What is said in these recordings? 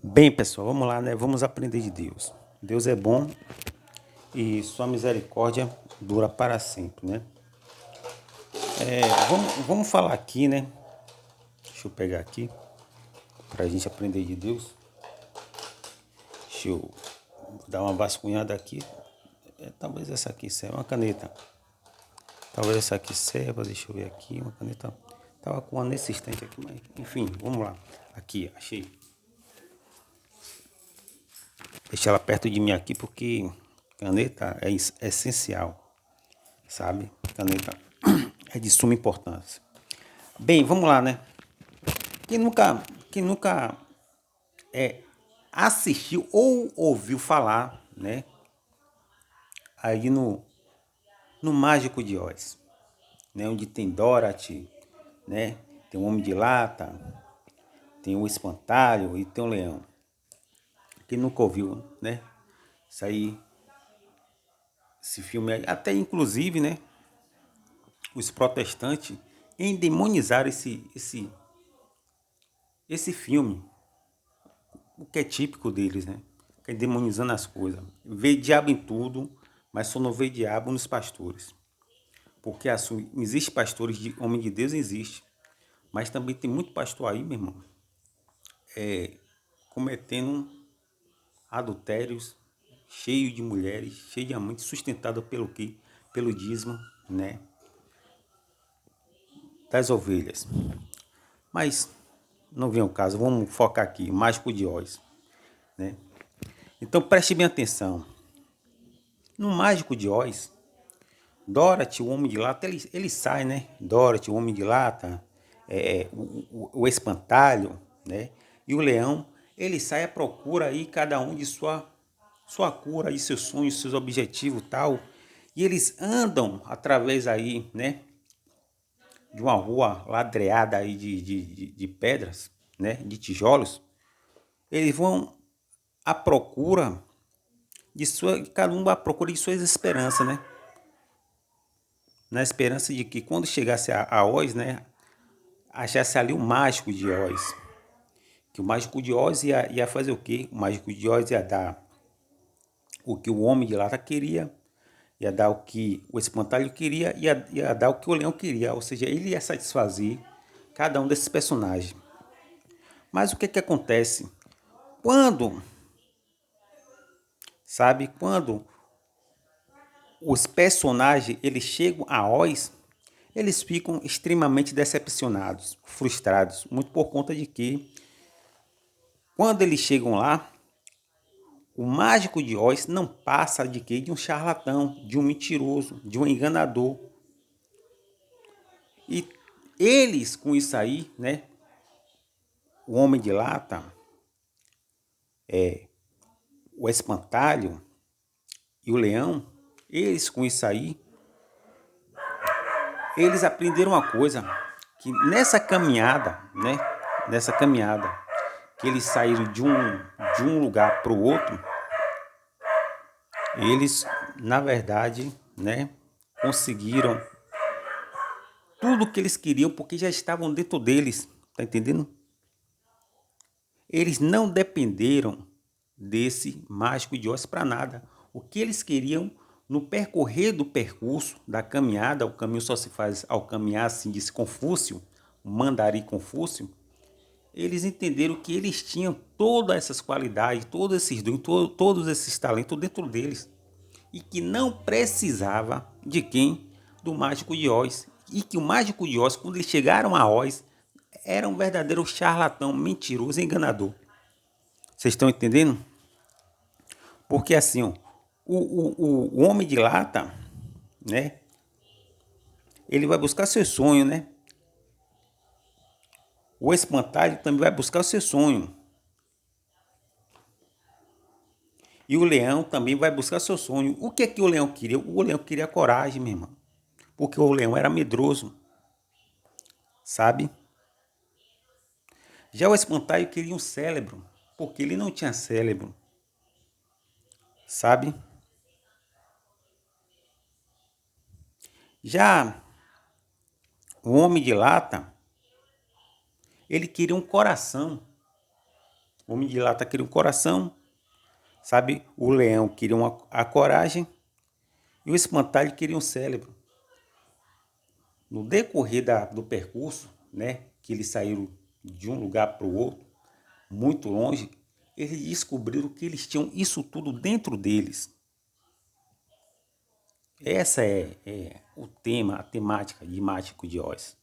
Bem, pessoal, vamos lá, né? Vamos aprender de Deus. Deus é bom e sua misericórdia dura para sempre, né? Vamos falar aqui, né? Deixa eu pegar aqui para a gente aprender de Deus. Deixa eu dar uma vasculhada aqui. Talvez essa aqui serva, uma caneta. Talvez essa aqui serva, deixa eu ver aqui, uma caneta. Tava com uma nesse instante aqui, mas enfim, vamos lá. Aqui, achei. Deixa ela perto de mim aqui porque caneta é essencial, sabe? Caneta é de suma importância. Bem, vamos lá, né? Quem nunca é, assistiu ou ouviu falar, né? Aí no Mágico de Oz, né? Onde tem Dorothy, né? Tem o Homem de Lata, tem o Espantalho e tem o Leão. Quem nunca ouviu, né? Isso aí, esse filme aí, até inclusive, né? Os protestantes endemonizaram esse filme, o que é típico deles, né? Fica demonizando as coisas. Vê diabo em tudo, mas só não vê diabo nos pastores. Porque assume, existe pastores de homem de Deus, existe. Mas também tem muito pastor aí, meu irmão, cometendo adultérios, cheio de mulheres, cheio de amantes, sustentado pelo quê? Pelo dízimo, né? Das ovelhas. Mas não vem o caso, vamos focar aqui, Mágico de Oz, né? Então preste bem atenção. No Mágico de Oz, Dorothy, o Homem de Lata, ele sai, né? Dorothy, o Homem de Lata, o Espantalho, né? E o Leão, ele sai à procura aí, cada um de sua cura, aí, seus sonhos, seus objetivos tal. E eles andam através aí, né? De uma rua ladreada aí de pedras, né? De tijolos. Eles vão à procura cada um à procura de suas esperanças, né? Na esperança de que quando chegasse a Oz, né, achasse ali o mágico de Oz. Que o mágico de Oz ia fazer o quê? O mágico de Oz ia dar o que o homem de lata queria, ia dar o que o espantalho queria, ia dar o que o leão queria. Ou seja, ele ia satisfazer cada um desses personagens. Mas o que acontece? Quando, quando os personagens eles chegam a Oz, eles ficam extremamente decepcionados, frustrados, muito por conta de que quando eles chegam lá, o mágico de Oz não passa de quê? De um charlatão, de um mentiroso, de um enganador. E eles com isso aí, né? O Homem de Lata, o Espantalho e o Leão, eles com isso aí, eles aprenderam uma coisa, que nessa caminhada, né? Nessa caminhada, que eles saíram de um lugar para o outro, eles, na verdade, né? Conseguiram tudo o que eles queriam porque já estavam dentro deles, tá entendendo? Eles não dependeram desse mágico de Oz para nada. O que eles queriam no percorrer do percurso da caminhada, o caminho só se faz ao caminhar, assim disse Confúcio, o mandarim Confúcio, eles entenderam que eles tinham todas essas qualidades, todos esses dons, todos esses talentos dentro deles e que não precisava de quem? Do mágico de Oz. E que o mágico de Oz, quando eles chegaram a Oz, era um verdadeiro charlatão, mentiroso e enganador. Vocês estão entendendo? Porque assim, ó, o homem de lata, né? Ele vai buscar seu sonho, né? O espantalho também vai buscar o seu sonho. E o leão também vai buscar seu sonho. O que é que o leão queria? O leão queria coragem, meu irmão. Porque o leão era medroso, sabe? Já o espantalho queria um cérebro, porque ele não tinha cérebro, sabe? Já o homem de lata, ele queria um coração. O homem de lata queria um coração, sabe? O leão queria a coragem e o espantalho queria um cérebro. No decorrer do percurso, né, que eles saíram de um lugar para o outro, muito longe, eles descobriram que eles tinham isso tudo dentro deles. Essa é o tema, a temática de Mágico de Oz.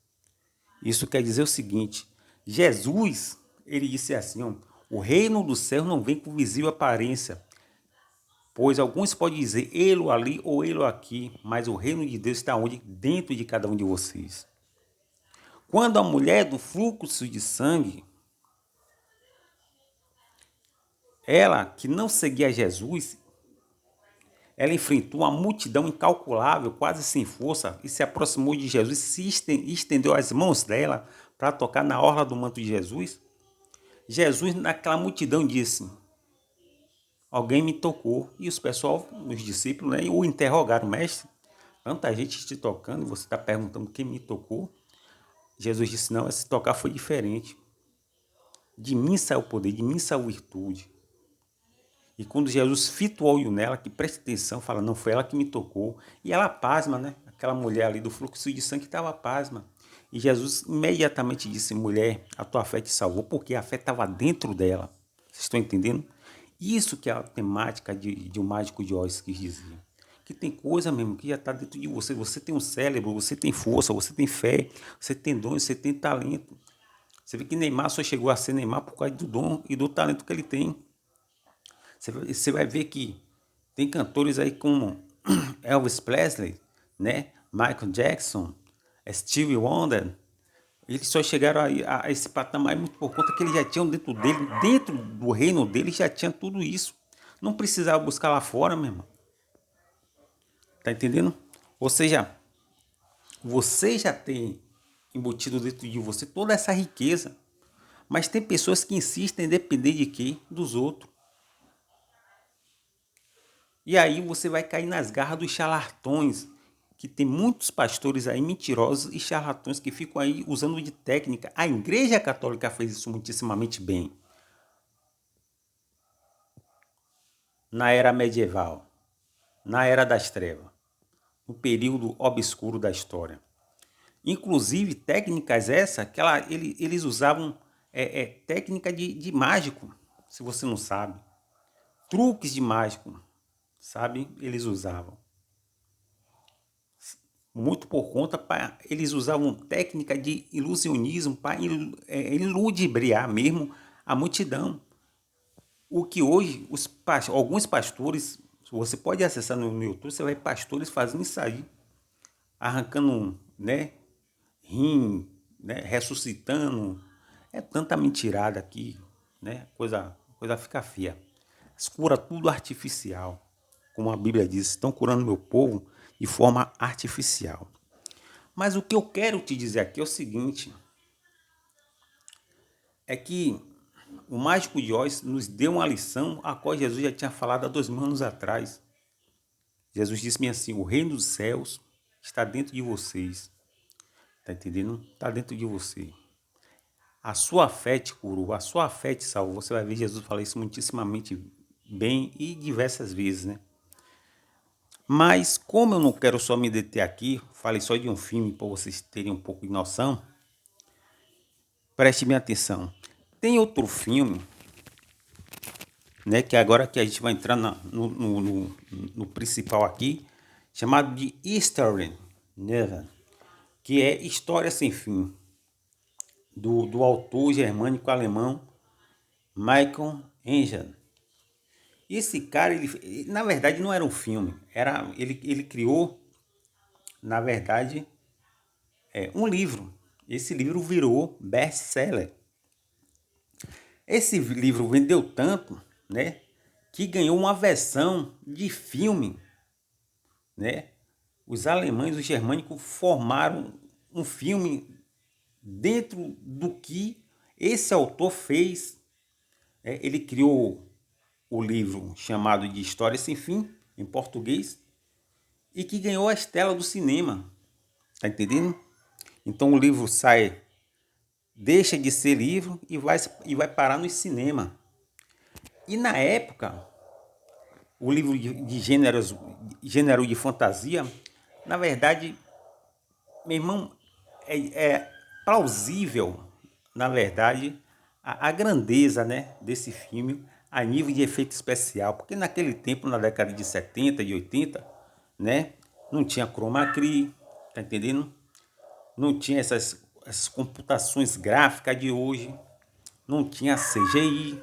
Isso quer dizer o seguinte: Jesus, ele disse assim, ó, o reino do céu não vem com visível aparência, pois alguns podem dizer ele ali ou ele aqui, mas o reino de Deus está onde? Dentro de cada um de vocês. Quando a mulher do fluxo de sangue, ela que não seguia Jesus, ela enfrentou uma multidão incalculável, quase sem força, e se aproximou de Jesus e estendeu as mãos dela para tocar na orla do manto de Jesus. Jesus, naquela multidão, disse: alguém me tocou. E os pessoal, os discípulos, né, o interrogaram: mestre, tanta gente te tocando e você está perguntando quem me tocou? Jesus disse: não, esse tocar foi diferente. De mim saiu o poder, de mim saiu a virtude. E quando Jesus fita o olho nela, que presta atenção, fala: não, foi ela que me tocou. E ela pasma, né? Aquela mulher ali do fluxo de sangue estava pasma. E Jesus imediatamente disse: mulher, a tua fé te salvou, porque a fé estava dentro dela. Vocês estão entendendo? Isso que é a temática de O Mágico de Oz quis dizer. Que tem coisa mesmo que já está dentro de você. Você tem um cérebro, você tem força, você tem fé, você tem dom, você tem talento. Você vê que Neymar só chegou a ser Neymar por causa do dom e do talento que ele tem. Você vai ver que tem cantores aí como Elvis Presley, né? Michael Jackson, Stevie Wonder. Eles só chegaram a esse patamar muito por conta que eles já tinham dentro do reino dele, já tinha tudo isso. Não precisava buscar lá fora, meu irmão. Tá entendendo? Ou seja, você já tem embutido dentro de você toda essa riqueza. Mas tem pessoas que insistem em depender de quê? Dos outros. E aí você vai cair nas garras dos charlatões, que tem muitos pastores aí mentirosos e charlatões que ficam aí usando de técnica. A Igreja Católica fez isso muitíssimamente bem. Na era medieval, na era das trevas, no período obscuro da história. Inclusive técnicas essa que eles usavam técnica de mágico, se você não sabe. Truques de mágico, sabe? Eles usavam. Muito por conta, eles usavam técnica de ilusionismo para iludibriar mesmo a multidão. O que hoje alguns pastores, você pode acessar no YouTube, você vai ver pastores fazendo isso aí, arrancando, né, rim, né, ressuscitando. É tanta mentirada aqui, né? Coisa fica feia. Eles curam tudo artificial. Como a Bíblia diz, estão curando meu povo de forma artificial. Mas o que eu quero te dizer aqui é o seguinte, é que o Mágico de Oz nos deu uma lição a qual Jesus já tinha falado há 2000 anos atrás. Jesus disse-me assim: o reino dos céus está dentro de vocês. Está entendendo? Está dentro de você. A sua fé te curou, a sua fé te salvou. Você vai ver Jesus falar isso muitíssimamente bem e diversas vezes, né? Mas como eu não quero só me deter aqui, falei só de um filme para vocês terem um pouco de noção, preste bem atenção. Tem outro filme, né, que agora que a gente vai entrar no principal aqui, chamado de History Never, que é História Sem Fim, do autor germânico alemão Michael Ende. Esse cara, ele na verdade não era um filme, ele criou, na verdade, um livro. Esse livro virou best-seller. Esse livro vendeu tanto, né, que ganhou uma versão de filme, né? Os alemães, os germânicos formaram um filme dentro do que esse autor fez. Ele criou o livro chamado de História Sem Fim, em português, e que ganhou a estela do cinema. Tá entendendo? Então o livro deixa de ser livro e vai parar no cinema. E na época, o livro de gênero de fantasia, na verdade, meu irmão, é plausível, na verdade, a grandeza, né, desse filme a nível de efeito especial, porque naquele tempo, na década de 70 e 80, né, não tinha chroma key, tá entendendo? Não tinha essas computações gráficas de hoje, não tinha CGI,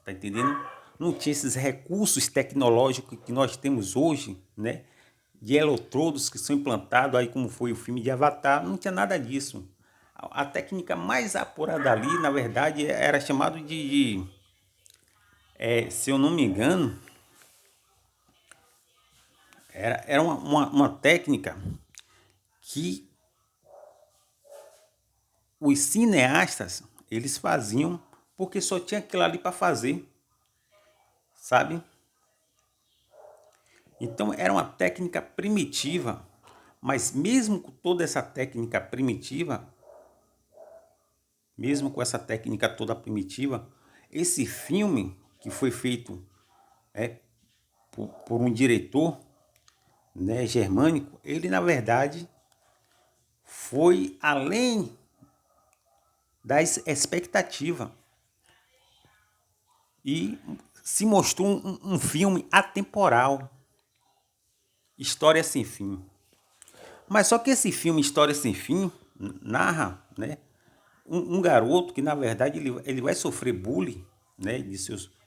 tá entendendo? Não tinha esses recursos tecnológicos que nós temos hoje, né? De eletrodos que são implantados, aí como foi o filme de Avatar, não tinha nada disso. A técnica mais apurada ali, na verdade, era chamado se eu não me engano, era uma técnica que os cineastas, eles faziam porque só tinha aquilo ali para fazer, sabe? Então era uma técnica primitiva, mas mesmo com toda essa técnica primitiva, mesmo com essa técnica toda primitiva, esse filme que foi feito por um diretor, né, germânico, ele na verdade foi além da expectativa e se mostrou um filme atemporal, História Sem Fim. Mas só que esse filme História Sem Fim narra, né, um garoto que na verdade ele vai sofrer bullying, né,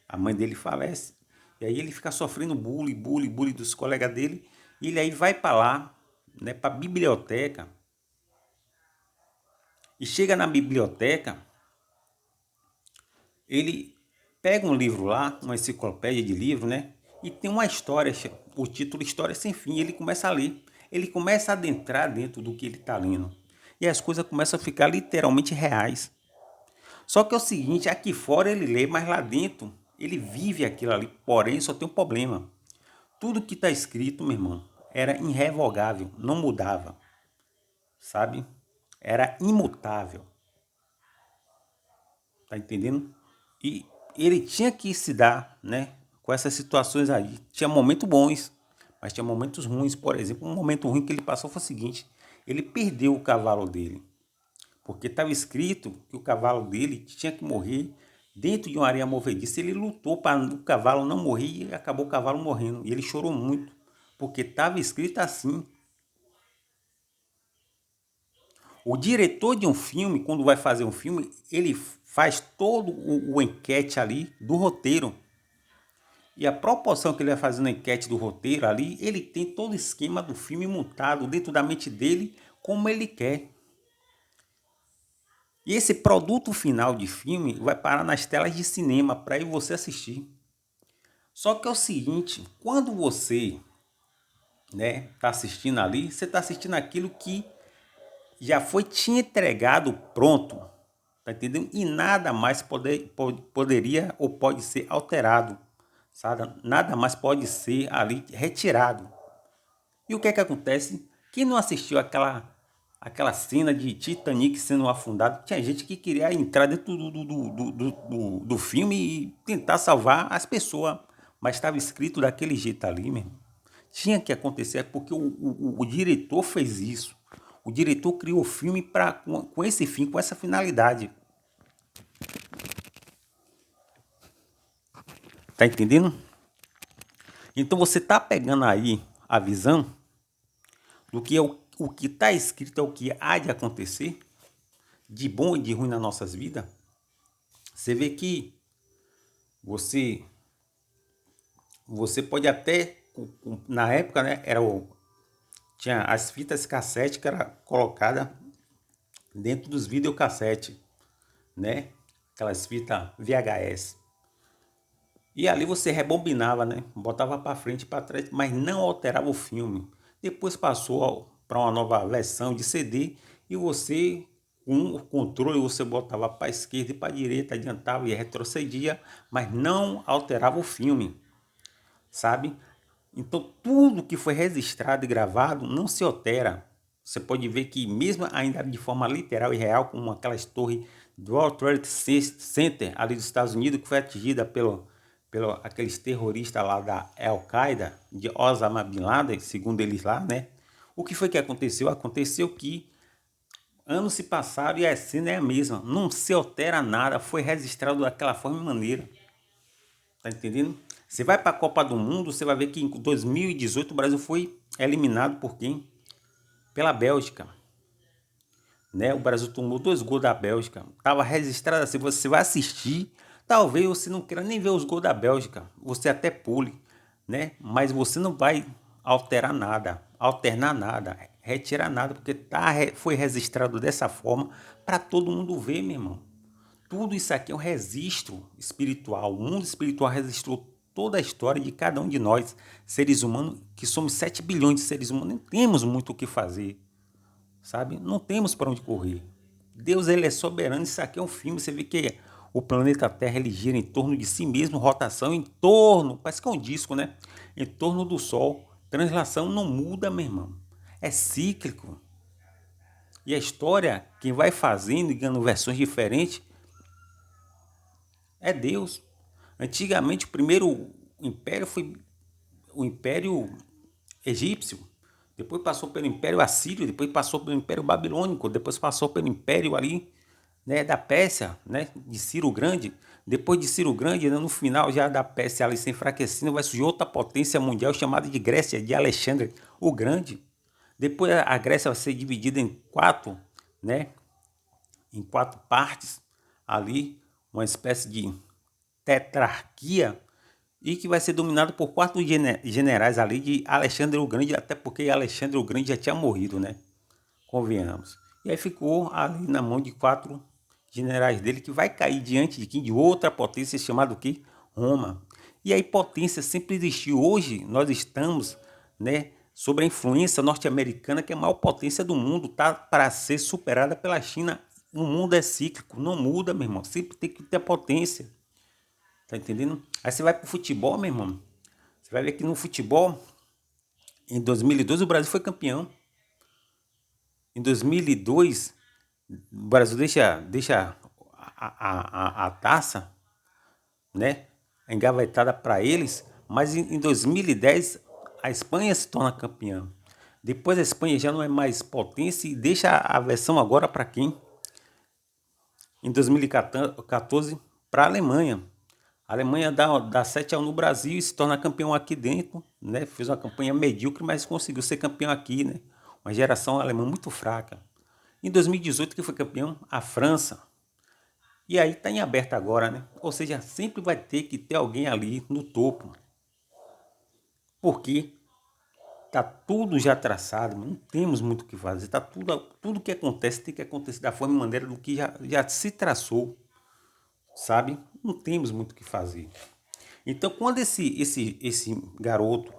a mãe dele falece, e aí ele fica sofrendo bullying dos colegas dele, e ele aí vai para lá, né, para a biblioteca, e chega na biblioteca, ele pega um livro lá, uma enciclopédia de livro, né, e tem uma história, o título História Sem Fim, ele começa a ler, ele começa a adentrar dentro do que ele está lendo, e as coisas começam a ficar literalmente reais. Só que é o seguinte, aqui fora ele lê, mas lá dentro ele vive aquilo ali. Porém, só tem um problema. Tudo que está escrito, meu irmão, era irrevogável, não mudava, sabe? Era imutável, tá entendendo? E ele tinha que se dar, né, com essas situações aí. Tinha momentos bons, mas tinha momentos ruins. Por exemplo, um momento ruim que ele passou foi o seguinte, ele perdeu o cavalo dele. Porque estava escrito que o cavalo dele tinha que morrer dentro de uma areia movediça. Ele lutou para o cavalo não morrer e acabou o cavalo morrendo. E ele chorou muito, porque estava escrito assim. O diretor de um filme, quando vai fazer um filme, ele faz todo o enquete ali do roteiro. E a proporção que ele vai fazer na enquete do roteiro ali, ele tem todo o esquema do filme montado dentro da mente dele, como ele quer. E esse produto final de filme vai parar nas telas de cinema para você assistir. Só que é o seguinte, quando você, né, tá assistindo ali, você está assistindo aquilo que já foi te entregado pronto, tá entendendo? E nada mais poderia ou pode ser alterado, sabe? Nada mais pode ser ali retirado. E o que é que acontece? Quem não assistiu aquela cena de Titanic sendo afundado, tinha gente que queria entrar dentro do filme e tentar salvar as pessoas, mas estava escrito daquele jeito ali mesmo. Tinha que acontecer porque o diretor fez isso. O diretor criou o filme com esse fim, com essa finalidade. Tá entendendo? Então você tá pegando aí a visão do que é o que está escrito é o que há de acontecer, de bom e de ruim nas nossas vidas. Você vê que você pode até, na época, né, tinha as fitas cassete que era colocada dentro dos videocassete, né, aquelas fitas VHS. E ali você rebobinava, né, botava para frente e para trás, mas não alterava o filme. Depois passou para uma nova versão de CD e você, com o controle, você botava para a esquerda e para a direita, adiantava e retrocedia, mas não alterava o filme, sabe? Então tudo que foi registrado e gravado não se altera. Você pode ver que mesmo ainda de forma literal e real, como aquelas torres do World Trade Center ali dos Estados Unidos, que foi atingida pelos aqueles terroristas lá da Al-Qaeda, de Osama Bin Laden, segundo eles lá, né? O que foi que aconteceu? Aconteceu que anos se passaram e a cena é a mesma. Não se altera nada, foi registrado daquela forma e maneira. Tá entendendo? Você vai para a Copa do Mundo, você vai ver que em 2018 o Brasil foi eliminado por quem? Pela Bélgica. Né? O Brasil tomou 2 gols da Bélgica. Tava registrado assim, você vai assistir, talvez você não queira nem ver os gols da Bélgica. Você até pule, né? Mas você não vai alternar nada, retirar nada, porque foi registrado dessa forma para todo mundo ver, meu irmão. Tudo isso aqui é um registro espiritual. O mundo espiritual registrou toda a história de cada um de nós, seres humanos, que somos 7 bilhões de seres humanos. Não temos muito o que fazer, sabe? Não temos para onde correr. Deus, ele é soberano. Isso aqui é um filme. Você vê que o planeta Terra, ele gira em torno de si mesmo, rotação em torno, parece que é um disco, né? Em torno do Sol. Translação não muda, meu irmão. É cíclico. E a história, quem vai fazendo e ganhando versões diferentes, é Deus. Antigamente, o primeiro império foi o Império Egípcio. Depois passou pelo Império Assírio, depois passou pelo Império Babilônico, depois passou pelo Império ali, né, da Pérsia, né, de Ciro Grande. Depois de Ciro Grande, né, no final já da Pérsia ali se enfraquecendo, vai surgir outra potência mundial chamada de Grécia, de Alexandre o Grande. Depois a Grécia vai ser dividida em quatro, né, em 4 partes ali, uma espécie de tetrarquia, e que vai ser dominado por 4 generais ali de Alexandre o Grande, até porque Alexandre o Grande já tinha morrido, né? Convenhamos. E aí ficou ali na mão de 4 generais dele, que vai cair diante de quem? De outra potência chamada o quê? Roma. E aí potência sempre existiu. Hoje nós estamos, né, sob a influência norte-americana, que é a maior potência do mundo, tá para ser superada pela China. O mundo é cíclico, não muda, meu irmão. Sempre tem que ter potência. Tá entendendo? Aí você vai pro futebol, meu irmão. Você vai ver que no futebol, em 2002, o Brasil foi campeão. Em 2002, o Brasil deixa a taça, né, engavetada para eles, mas em 2010 a Espanha se torna campeã. Depois a Espanha já não é mais potência e deixa a versão agora para quem? Em 2014 para a Alemanha. A Alemanha dá 7-1 no Brasil e se torna campeão aqui dentro, né? Fez uma campanha medíocre, mas conseguiu ser campeão aqui, né? Uma geração alemã muito fraca. Em 2018, que foi campeão? A França. E aí está em aberto agora, né? Ou seja, sempre vai ter que ter alguém ali no topo. Porque tá tudo já traçado, não temos muito o que fazer. Tá tudo que acontece tem que acontecer da forma e maneira do que já se traçou, sabe? Não temos muito o que fazer. Então, quando esse garoto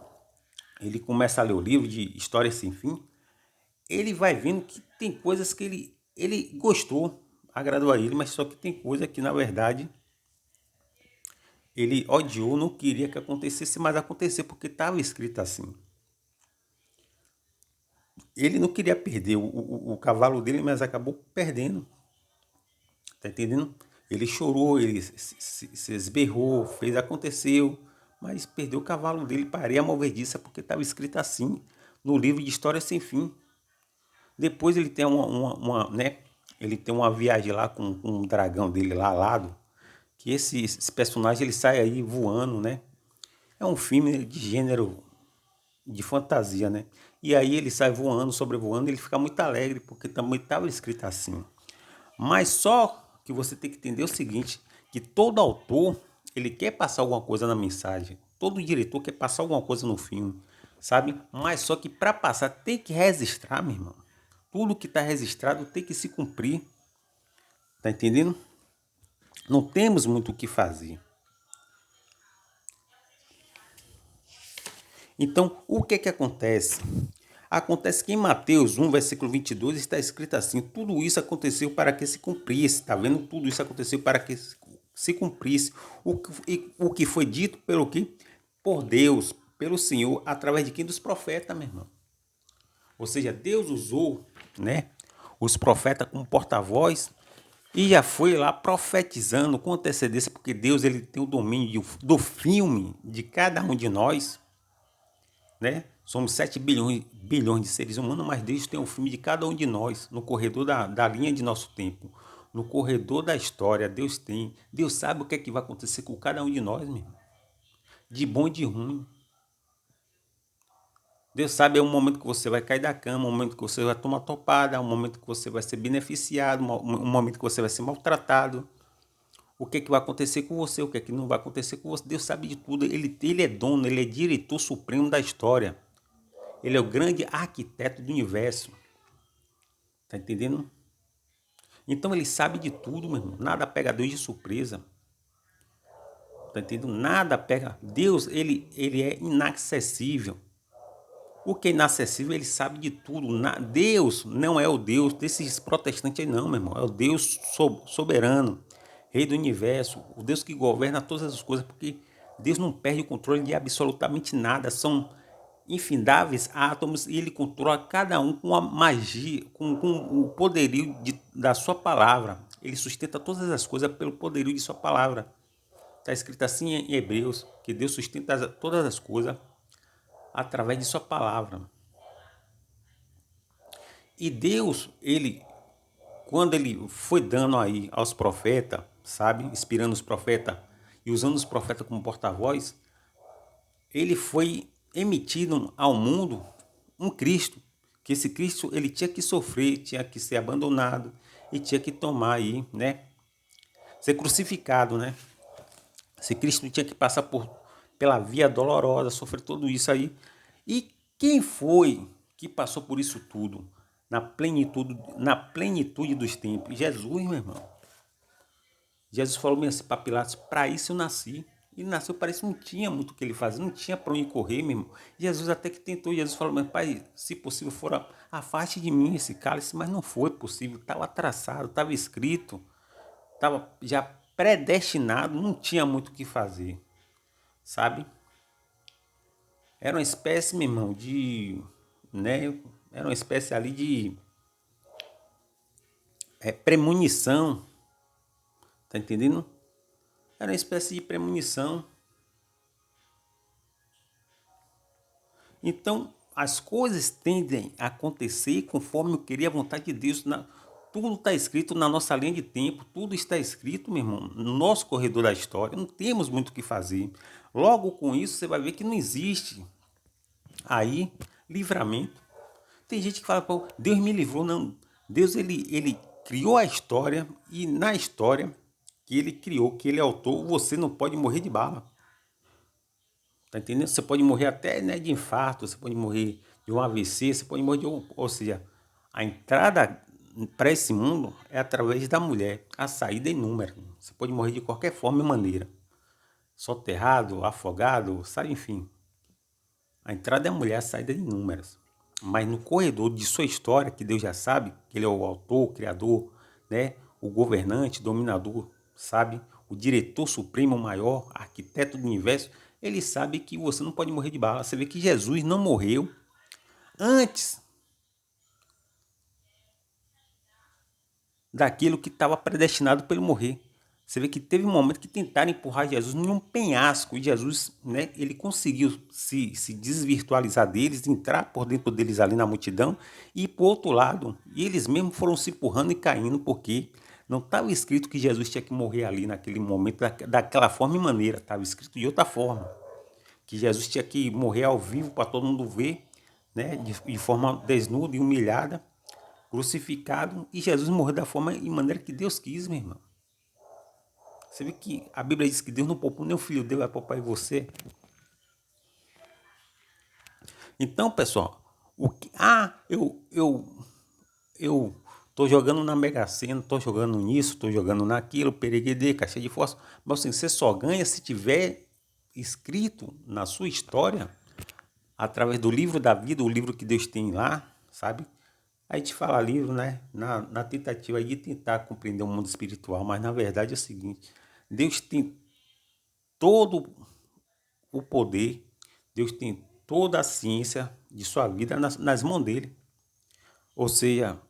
ele começa a ler o livro de História Sem Fim, ele vai vendo que tem coisas que ele gostou, agradou a ele, mas só que tem coisa que, na verdade, ele odiou, não queria que acontecesse, mas aconteceu porque estava escrito assim. Ele não queria perder o cavalo dele, mas acabou perdendo. Tá entendendo? Ele chorou, ele se esberrou, aconteceu, mas perdeu o cavalo dele para areia movediça porque estava escrito assim no livro de História Sem Fim. Depois ele tem né? Ele tem uma viagem lá com um dragão dele lá ao lado, que esse personagem ele sai aí voando, né? É um filme de gênero de fantasia, né? E aí ele sai voando, sobrevoando, ele fica muito alegre porque também estava escrito assim. Mas só que você tem que entender o seguinte, que todo autor, ele quer passar alguma coisa na mensagem. Todo diretor quer passar alguma coisa no filme, sabe? Mas só que para passar tem que registrar, meu irmão. Tudo que está registrado tem que se cumprir. Tá entendendo? Não temos muito o que fazer. Então, o que acontece? Acontece que em Mateus 1, versículo 22, está escrito assim: tudo isso aconteceu para que se cumprisse. Está vendo? Tudo isso aconteceu para que se cumprisse. O que foi dito pelo quê? Por Deus, pelo Senhor, através de quem? Dos profetas, meu irmão. Ou seja, Deus usou, né, os profetas como porta-voz E já foi lá profetizando com antecedência, porque Deus ele tem o domínio do filme de cada um de nós, né? Somos 7 bilhões de seres humanos, mas Deus tem um filme de cada um de nós, no corredor da linha de nosso tempo, no corredor da história. Deus sabe o que é que vai acontecer com cada um de nós, meu irmão, de bom e de ruim. Deus sabe é um momento que você vai cair da cama, um momento que você vai tomar topada, um momento que você vai ser beneficiado, um momento que você vai ser maltratado. O que é que vai acontecer com você, o que é que não vai acontecer com você. Deus sabe de tudo, ele é dono, ele é diretor supremo da história. Ele é o grande arquiteto do universo. Tá entendendo? Então ele sabe de tudo, meu irmão. Nada pega Deus de surpresa. Tá entendendo? Nada pega. Deus, ele é inacessível. O que é inacessível, ele sabe de tudo. Deus não é o Deus desses protestantes aí não, meu irmão. É o Deus soberano, Rei do universo, o Deus que governa todas as coisas, porque Deus não perde o controle de absolutamente nada. São infindáveis átomos e ele controla cada um com a magia, com o poderio da sua palavra. Ele sustenta todas as coisas pelo poderio de sua palavra. Está escrito assim em Hebreus, que Deus sustenta todas as coisas através de sua palavra. E Deus, quando ele foi dando aí aos profetas, sabe, inspirando os profetas e usando os profetas como porta-voz, ele foi emitido ao mundo um Cristo, que esse Cristo ele tinha que sofrer, tinha que ser abandonado e tinha que tomar aí, né, ser crucificado, né? Esse Cristo tinha que passar pela via dolorosa, sofrer tudo isso aí. E quem foi que passou por isso tudo? Na plenitude dos tempos. Jesus, meu irmão. Jesus falou mesmo assim para Pilatos, para isso eu nasci. Ele nasceu, parece que não tinha muito o que ele fazer, não tinha para onde correr, meu irmão. Jesus até que tentou, Jesus falou, mas pai, se possível for, afaste de mim esse cálice, mas não foi possível, estava traçado, estava escrito, estava já predestinado, não tinha muito o que fazer, sabe? Era uma espécie, meu irmão, de, né, era uma espécie ali de premonição, tá entendendo? Era uma espécie de premonição. Então, as coisas tendem a acontecer conforme eu queria a vontade de Deus. Tudo está escrito na nossa linha de tempo, tudo está escrito, meu irmão, no nosso corredor da história. Não temos muito o que fazer. Logo com isso, você vai ver que não existe aí livramento. Tem gente que fala, pô, Deus me livrou. Não, Deus ele criou a história e na história que ele criou, que ele é autor, você não pode morrer de bala. Tá entendendo? Você pode morrer até, né, de infarto, você pode morrer de um AVC, você pode morrer de um... Ou seja, a entrada para esse mundo é através da mulher, a saída é inúmera. Você pode morrer de qualquer forma e maneira. Soterrado, afogado, sabe, enfim. A entrada é a mulher, a saída é inúmeras. Mas no corredor de sua história, que Deus já sabe, que ele é o autor, o criador, né, o governante, dominador, sabe, o diretor supremo, o maior, arquiteto do universo, ele sabe que você não pode morrer de bala. Você vê que Jesus não morreu antes daquilo que estava predestinado para ele morrer. Você vê que teve um momento que tentaram empurrar Jesus em um penhasco e Jesus, né, ele conseguiu se desvirtualizar deles, entrar por dentro deles ali na multidão e ir para o outro lado. E eles mesmos foram se empurrando e caindo porque não estava escrito que Jesus tinha que morrer ali naquele momento, daquela forma e maneira. Estava escrito de outra forma. Que Jesus tinha que morrer ao vivo para todo mundo ver, né, de forma desnuda e humilhada, crucificado. E Jesus morreu da forma e maneira que Deus quis, meu irmão. Você vê que a Bíblia diz que Deus não poupou nem o filho dele, vai poupar em você. Então, pessoal, eu tô jogando na Mega Sena, tô jogando nisso, tô jogando naquilo, pereguedê, caixa de fósforo. Mas assim, você só ganha se tiver escrito na sua história, através do livro da vida, o livro que Deus tem lá, sabe? A gente fala livro, né? Na tentativa de tentar compreender o mundo espiritual, mas na verdade é o seguinte: Deus tem todo o poder, Deus tem toda a ciência de sua vida nas mãos dele. Ou seja,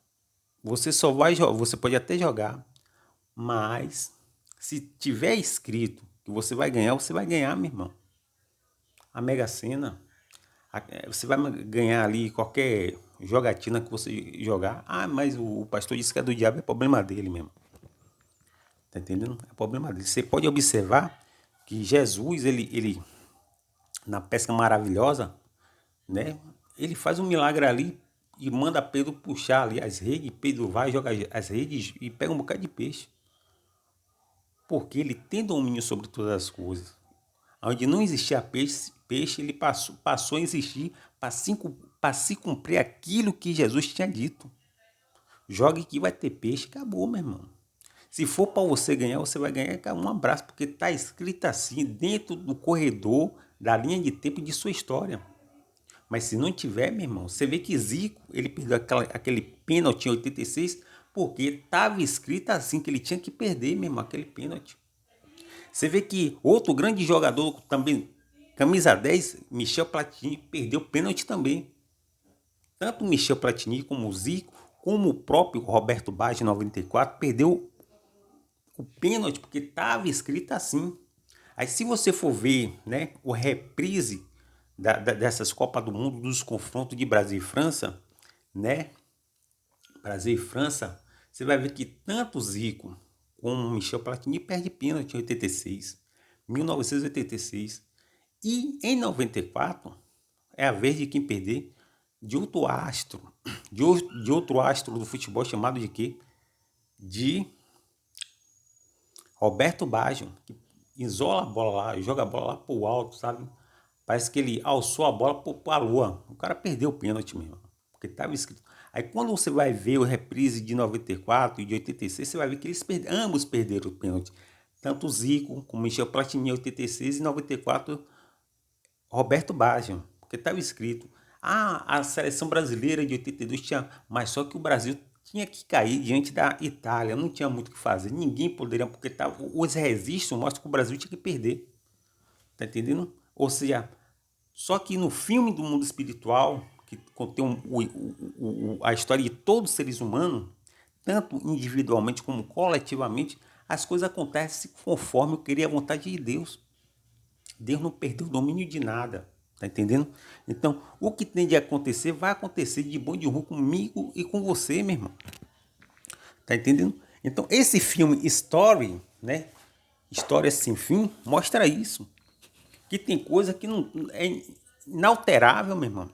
você só vai jogar, você pode até jogar, Mas, se tiver escrito que você vai ganhar, meu irmão. A Mega Sena, você vai ganhar ali qualquer jogatina que você jogar. Ah, mas o pastor disse que é do diabo, é problema dele mesmo. Tá entendendo? É problema dele. Você pode observar que Jesus, ele na pesca maravilhosa, né? Ele faz um milagre ali e manda Pedro puxar ali as redes. Pedro vai, joga as redes e pega um bocado de peixe. Porque ele tem domínio sobre todas as coisas. Onde não existia peixe, ele passou a existir para se cumprir aquilo que Jesus tinha dito. Jogue que vai ter peixe, acabou, meu irmão. Se for para você ganhar, você vai ganhar um abraço, porque está escrito assim, dentro do corredor da linha de tempo de sua história. Mas se não tiver, meu irmão, você vê que Zico, ele perdeu aquele pênalti em 86, porque estava escrito assim, que ele tinha que perder, meu irmão, aquele pênalti. Você vê que outro grande jogador também, camisa 10, Michel Platini, perdeu pênalti também. Tanto Michel Platini como o Zico, como o próprio Roberto Baggio, em 94, perdeu o pênalti, porque estava escrito assim. Aí se você for ver, né, o reprise dessas Copas do Mundo, dos confrontos de Brasil e França, né, Brasil e França, você vai ver que tanto Zico como Michel Platini perde pênalti em 86, 1986. E em 94 é a vez de quem perder, de outro astro, de outro astro do futebol chamado de quê? De Roberto Baggio, que isola a bola lá, joga a bola lá pro alto, sabe? Parece que ele alçou a bola para a lua. O cara perdeu o pênalti mesmo, porque estava escrito. Aí quando você vai ver o reprise de 94 e de 86, você vai ver que ambos perderam o pênalti. Tanto o Zico como o Michel Platini em 86 e 94, Roberto Baggio, porque estava escrito. Ah, a seleção brasileira de 82 tinha, mas só que o Brasil tinha que cair diante da Itália, não tinha muito o que fazer, ninguém poderia, porque os registros mostram que o Brasil tinha que perder, tá entendendo? Ou seja, só que no filme do mundo espiritual, que contém a história de todos os seres humanos, tanto individualmente como coletivamente, as coisas acontecem conforme eu queria a vontade de Deus. Deus não perdeu o domínio de nada, tá entendendo? Então, o que tem de acontecer, vai acontecer de bom e de ruim comigo e com você, meu irmão. Tá entendendo? Então, esse filme Story, né? História Sem Fim, mostra isso. Que tem coisa que não é inalterável, meu irmão.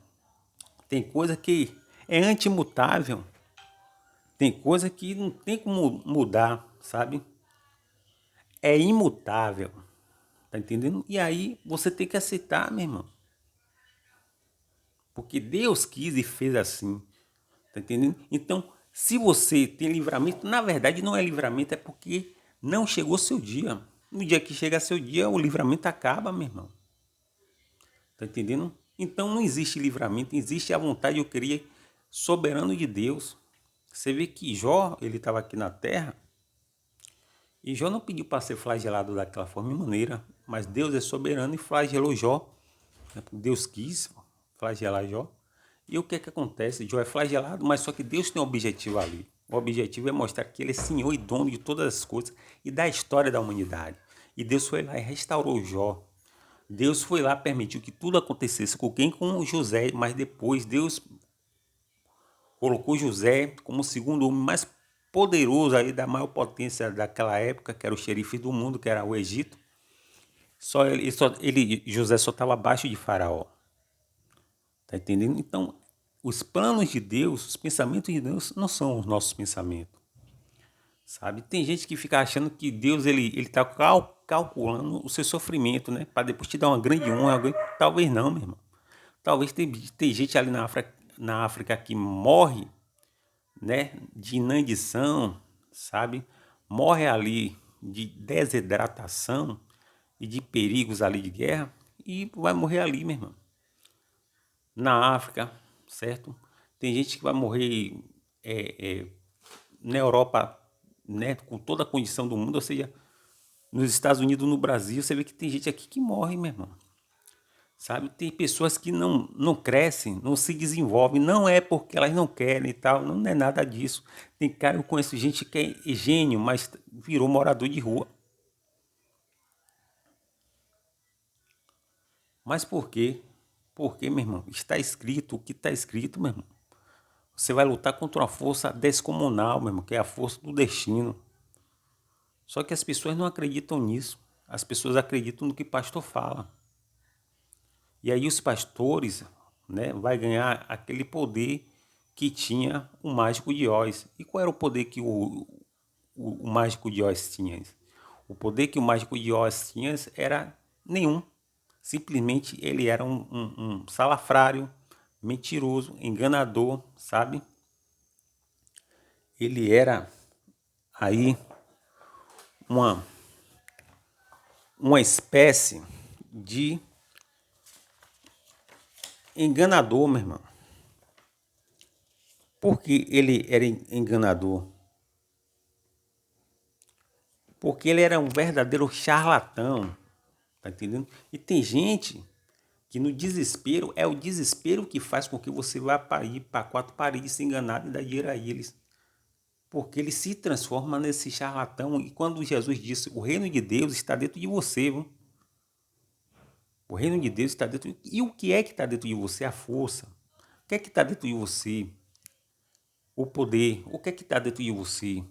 Tem coisa que é antimutável. Tem coisa que não tem como mudar, sabe? É imutável. Tá entendendo? E aí você tem que aceitar, meu irmão. Porque Deus quis e fez assim. Tá entendendo? Então, se você tem livramento, na verdade não é livramento, é porque não chegou seu dia. No dia que chegar seu dia, o livramento acaba, meu irmão. Tá entendendo? Então não existe livramento, existe a vontade, eu queria, soberano de Deus. Você vê que Jó, ele estava aqui na terra, e Jó não pediu para ser flagelado daquela forma e maneira, mas Deus é soberano e flagelou Jó. Deus quis flagelar Jó. E o que é que acontece? Jó é flagelado, mas só que Deus tem um objetivo ali. O objetivo é mostrar que ele é senhor e dono de todas as coisas e da história da humanidade. E Deus foi lá e restaurou Jó. Deus foi lá, permitiu que tudo acontecesse com quem? Com José, mas depois Deus colocou José como o segundo homem mais poderoso aí da maior potência daquela época, que era o xerife do mundo, que era o Egito. José só estava abaixo de Faraó. Tá entendendo? Então, os planos de Deus, os pensamentos de Deus não são os nossos pensamentos. Sabe? Tem gente que fica achando que Deus ele tá calculando o seu sofrimento, né? Para depois te dar uma grande honra. Talvez não, meu irmão. Talvez tem gente ali na África que morre, né? De inanição, sabe? Morre ali de desidratação e de perigos ali de guerra e vai morrer ali, meu irmão. Na África, certo? Tem gente que vai morrer na Europa, né, com toda a condição do mundo, ou seja, nos Estados Unidos, no Brasil, você vê que tem gente aqui que morre, meu irmão. sabe? Tem pessoas que não crescem, não se desenvolvem, não é porque elas não querem e tal, não é nada disso. Tem cara, eu conheço gente que é gênio, mas virou morador de rua. Mas por quê? Porque, meu irmão, está escrito o que está escrito, meu irmão. Você vai lutar contra uma força descomunal, meu irmão, que é a força do destino. Só que as pessoas não acreditam nisso. As pessoas acreditam no que o pastor fala. E aí os pastores, né, vai ganhar aquele poder que tinha o mágico de Oz. E qual era o poder que o mágico de Oz tinha? O poder que o mágico de Oz tinha era nenhum. Simplesmente ele era um salafrário, mentiroso, enganador, sabe? Ele era aí uma, uma espécie de enganador, meu irmão. Por que ele era enganador? Porque ele era um verdadeiro charlatão, tá entendendo? E tem gente que no desespero, é o desespero que faz com que você vá para ir para quatro paredes se enganado e dar dinheiro a eles. Porque ele se transforma nesse charlatão. E quando Jesus disse, o reino de Deus está dentro de você, viu? O reino de Deus está dentro. E o que é que está dentro de você? A força. O que é que está dentro de você? O poder. O que é que está dentro de você?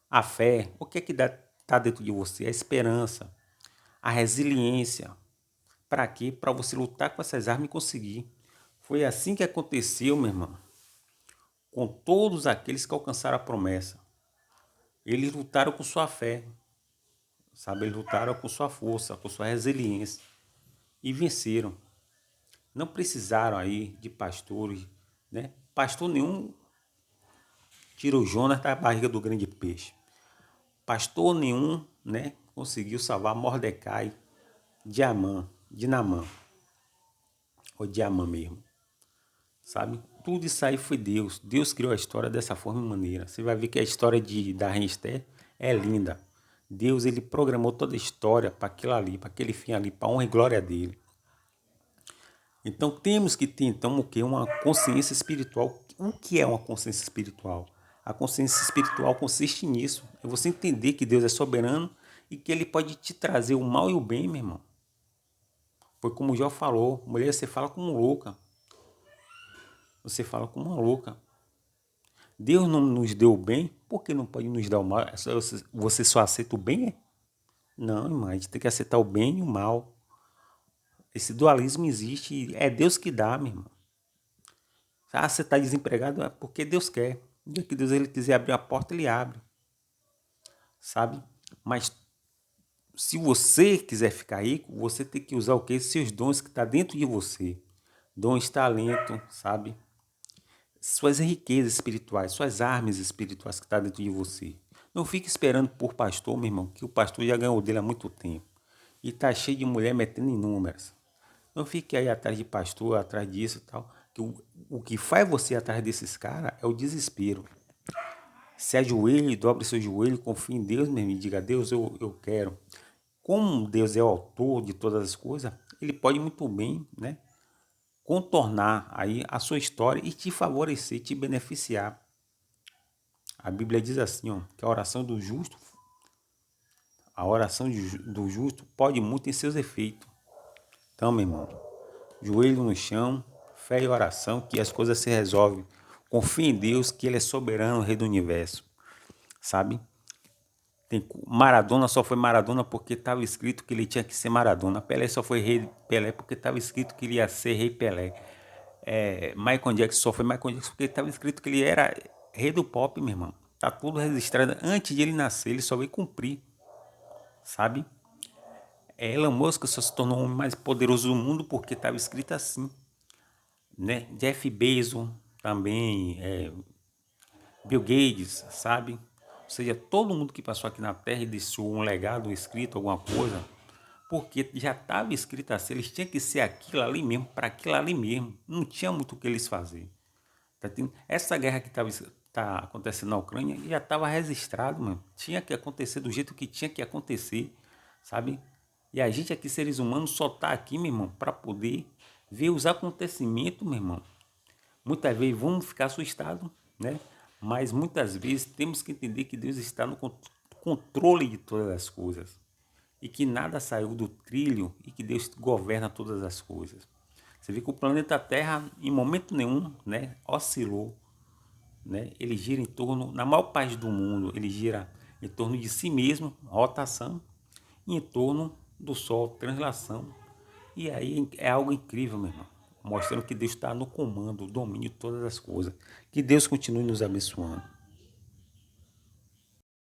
A fé. O que é que está dentro de você? A esperança. A resiliência. Para quê? Para você lutar com essas armas e conseguir. Foi assim que aconteceu, meu irmão, com todos aqueles que alcançaram a promessa. Eles lutaram com sua fé, sabe? Eles lutaram com sua força, com sua resiliência e venceram. Não precisaram aí de pastores, né? Pastor nenhum tirou Jonas da barriga do grande peixe. Pastor nenhum, né, conseguiu salvar Mordecai de Naamã, ou de Amã mesmo, sabe? Tudo isso aí foi Deus. Deus criou a história dessa forma e maneira. Você vai ver que a história da Rainha Esther é linda. Deus, ele programou toda a história para aquilo ali, para aquele fim ali, para a honra e glória dele. Então temos que ter então o que? Uma consciência espiritual. O que é uma consciência espiritual? A consciência espiritual consiste nisso. É você entender que Deus é soberano e que ele pode te trazer o mal e o bem, meu irmão. Foi como o Jó falou, mulher, você fala como louca. Você fala como uma louca. Deus não nos deu o bem, por que não pode nos dar o mal? Você só aceita o bem? Não, irmão, a gente tem que aceitar o bem e o mal. Esse dualismo existe, é Deus que dá, meu irmão. Ah, você está desempregado, é porque Deus quer. No dia que Deus ele quiser abrir a porta, ele abre. Sabe? Mas se você quiser ficar rico, você tem que usar o quê? Seus dons que estão dentro de você. Dons, talento, sabe? Suas riquezas espirituais, suas armas espirituais que estão dentro de você. Não fique esperando por pastor, meu irmão, que o pastor já ganhou dele há muito tempo. E tá cheio de mulher metendo em números. Não fique aí atrás de pastor, atrás disso e tal. Que o que faz você atrás desses caras é o desespero. Se ajoelhe, dobre seu joelho, confie em Deus mesmo e diga, Deus, eu quero. Como Deus é o autor de todas as coisas, ele pode muito bem, né, contornar aí a sua história e te favorecer, te beneficiar. A Bíblia diz assim, ó, que a oração do justo pode muito em seus efeitos. Então, meu irmão, joelho no chão, fé e oração, que as coisas se resolvem. Confie em Deus, que Ele é soberano, Rei do Universo, sabe? Maradona só foi Maradona porque estava escrito que ele tinha que ser Maradona. Pelé só foi Rei Pelé porque estava escrito que ele ia ser Rei Pelé. Michael Jackson só foi Michael Jackson porque estava escrito que ele era Rei do Pop, meu irmão. Tá tudo registrado antes de ele nascer, ele só veio cumprir, sabe? Elon Musk só se tornou o homem mais poderoso do mundo porque estava escrito assim, né? Jeff Bezos também, Bill Gates, sabe? Ou seja, todo mundo que passou aqui na Terra e deixou um legado escrito, alguma coisa, porque já estava escrito assim, eles tinham que ser aquilo ali mesmo, para aquilo ali mesmo. Não tinha muito o que eles fazer. Tá tendo? Essa guerra que tá acontecendo na Ucrânia já estava registrado, mano. Tinha que acontecer do jeito que tinha que acontecer, sabe? E a gente aqui, seres humanos, só está aqui, meu irmão, para poder ver os acontecimentos, meu irmão. Muitas vezes vamos ficar assustados, né? Mas muitas vezes temos que entender que Deus está no controle de todas as coisas. E que nada saiu do trilho e que Deus governa todas as coisas. Você vê que o planeta Terra, em momento nenhum, né, oscilou, né? Ele gira em torno, na maior parte do mundo, ele gira em torno de si mesmo, rotação, e em torno do Sol, translação. E aí é algo incrível, meu irmão, mostrando que Deus está no comando, domínio de todas as coisas. Que Deus continue nos abençoando.